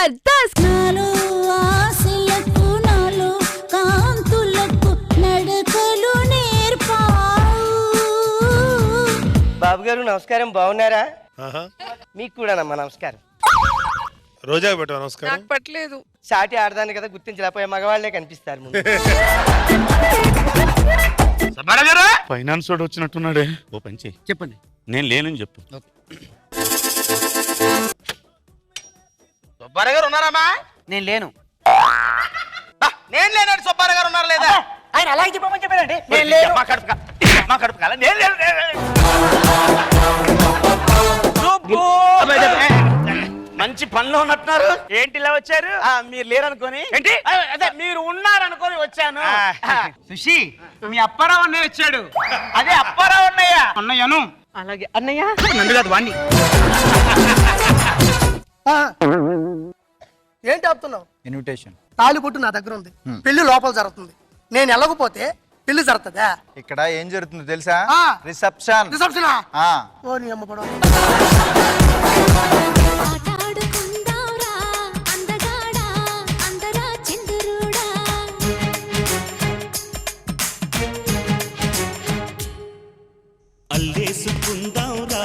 జబర్దస్త్. నాలో ఆశలకు నాలో కాంతులకు నడకలు నేర్పావు. బాబు గారు నమస్కారం, బాగున్నారా? మీకు కూడా నమస్కారం. రోజా పెట్ట నమస్కారం. నాకు పట్టలేదు. సాటి ఆడదాన్ని కదా గుర్తించలేకపోయే మగవాళ్లే కనిపిస్తారు ముందు. ఫైనాన్స్ వాడు వచ్చినట్టున్నాడే. ఓ పని చెయ్యి, చెప్పండి. నేను లేనని చెప్పు. సుబ్బారావు గారు ఉన్నారమ్మా? నేను లేను. నేను లేనండి. సుబ్బారావు గారు ఉన్నారు లేదా? ఆయన అలాగే చెప్పమని చెప్పానండి. నేను లేను. మా కడుపు కాల నేను లేను. మంచి పనిలో ఉన్నట్టున్నారు. ఏంటి ఇలా వచ్చారు? మీరు లేరనుకోని. ఏంటి? అదే మీరు ఉన్నారనుకోని వచ్చాను. సుషి, మీ అప్పారావు అన్నయ్య వచ్చాడు. అదే అప్పారావు అన్నయ్య. అన్నయ్యను. అలాగే అన్నయ్య. నన్ను కాదు వాణ్ణి. ఏంటి ఆపుతున్నావు? ఇన్విటేషన్. తాళిబొట్టు నా దగ్గర ఉంది. పెళ్లి లోపల జరుగుతుంది. నేను వెళ్ళకపోతే పెళ్లి జరుగుతుందా? ఇక్కడ ఏం జరుగుతుందో తెలుసా? రిసెప్షన్. రిసెప్షనా? ఓ నీ అమ్మ పడవ. ఆటాడుకుందాంరా అందగాడా అందరా చిందురుడా. అల్లేసుకుందాంరా